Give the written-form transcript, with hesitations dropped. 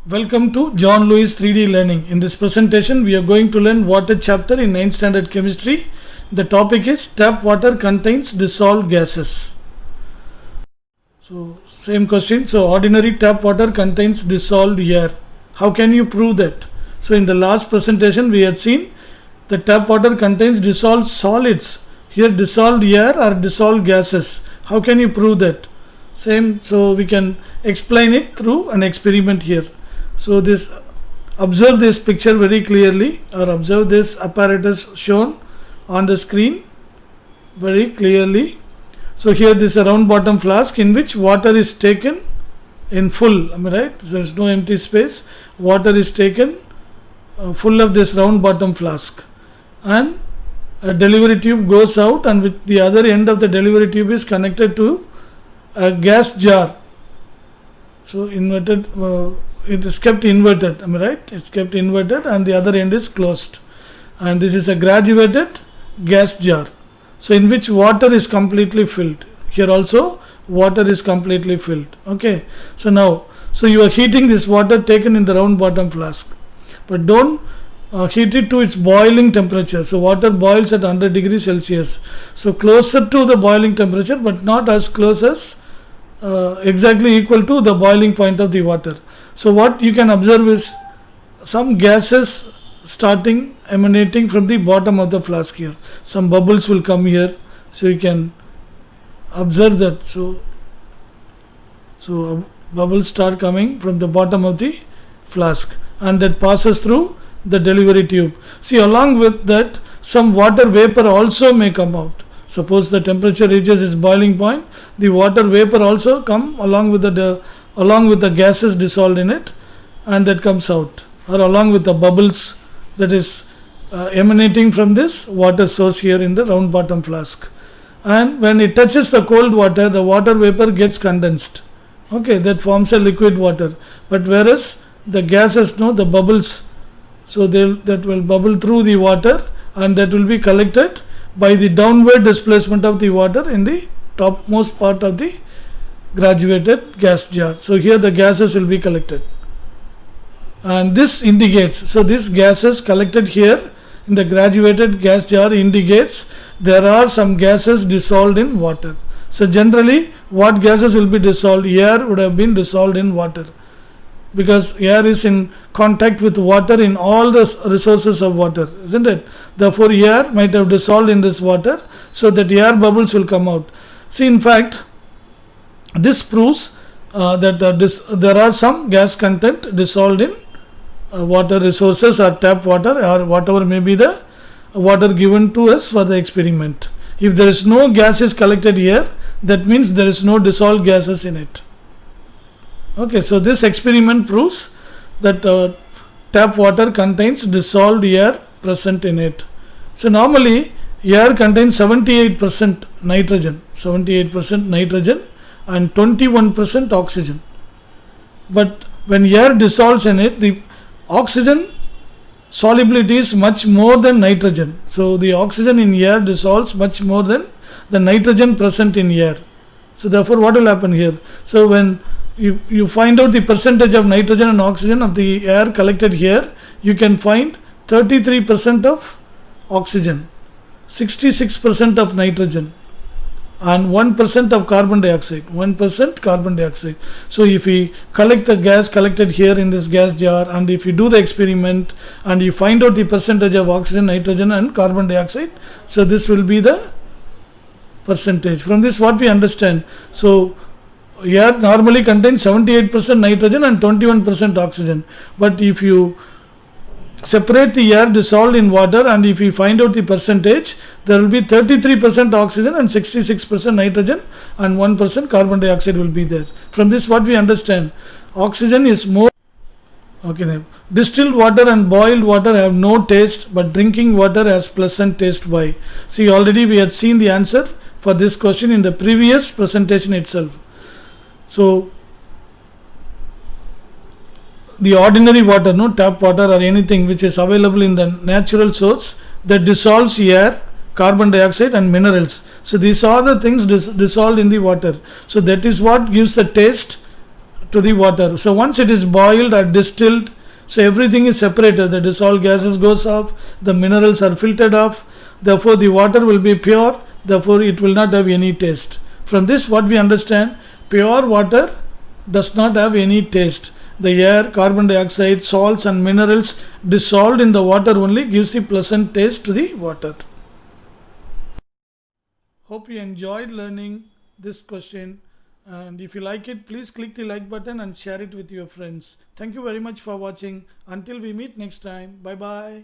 Welcome to John Lewis 3D Learning. In this presentation, we are going to learn water chapter in 9th standard chemistry. The topic is tap water contains dissolved gases. So, same question. So, ordinary tap water contains dissolved air. How can you prove that? So, in the last presentation, we had seen the tap water contains dissolved solids. Here, dissolved air or dissolved gases. How can you prove that? Same. So, we can explain it through an experiment here. So observe this picture very clearly, or observe this apparatus shown on the screen very clearly. So here this is a round bottom flask in which water is taken in full. Am I right? There is no empty space. Water is taken full of this round bottom flask, and a delivery tube goes out, and with the other end of the delivery tube is connected to a gas jar. So inverted. It is kept inverted, am I right? It's kept inverted and the other end is closed. And this is a graduated gas jar. So in which water is completely filled. Here also water is completely filled. Okay. So now, you are heating this water taken in the round bottom flask. But don't heat it to its boiling temperature. So water boils at 100 degrees Celsius. So closer to the boiling temperature, but not as close as exactly equal to the boiling point of the water. So what you can observe is some gases emanating from the bottom of the flask here. Some bubbles will come here, so you can observe that. So bubbles start coming from the bottom of the flask, and that passes through the delivery tube. See, along with that, some water vapor also may come out. Suppose the temperature reaches its boiling point, the water vapor also come along with the gases dissolved in it, and that comes out, or along with the bubbles that is emanating from this water source here in the round bottom flask. And when it touches the cold water, the water vapor gets condensed. Okay, that forms a liquid water. But whereas the gases, the bubbles, so that will bubble through the water, and that will be collected by the downward displacement of the water in the topmost part of the graduated gas jar. So here the gases will be collected, and this indicates, so this gases collected here in the graduated gas jar indicates there are some gases dissolved in water. So generally what gases will be dissolved? Air would have been dissolved in water, because air is in contact with water in all the resources of water, isn't it? Therefore air might have dissolved in this water, so that air bubbles will come out. See, in fact, this proves that there are some gas content dissolved in water resources, or tap water, or whatever may be the water given to us for the experiment. If there is no gases collected here, that means there is no dissolved gases in it. Okay, so this experiment proves that tap water contains dissolved air present in it. So normally air contains 78% nitrogen, and 21% oxygen. But when air dissolves in it, the oxygen solubility is much more than nitrogen. So the oxygen in air dissolves much more than the nitrogen present in air. So therefore what will happen here? So when you find out the percentage of nitrogen and oxygen of the air collected here, you can find 33% of oxygen, 66% of nitrogen, and 1% of carbon dioxide. So if we collect the gas collected here in this gas jar, and if you do the experiment and you find out the percentage of oxygen, nitrogen and carbon dioxide, so this will be the percentage. From this what we understand, so air normally contains 78% nitrogen and 21% oxygen. But if you separate the air dissolved in water, and if you find out the percentage, there will be 33% oxygen and 66% nitrogen, and 1% carbon dioxide will be there. From this what we understand, oxygen is more. Okay, now distilled water and boiled water have no taste, but drinking water has pleasant taste. Why? See, already we had seen the answer for this question in the previous presentation itself. So the ordinary water, tap water or anything which is available in the natural source, that dissolves air, carbon dioxide and minerals. So these are the things dissolved in the water. So that is what gives the taste to the water. So once it is boiled or distilled, so everything is separated. The dissolved gases goes off, the minerals are filtered off. Therefore, the water will be pure. Therefore, it will not have any taste. From this, what we understand, pure water does not have any taste. The air, carbon dioxide, salts and minerals dissolved in the water only gives the pleasant taste to the water. Hope you enjoyed learning this question. And if you like it, please click the like button and share it with your friends. Thank you very much for watching. Until we meet next time. Bye bye.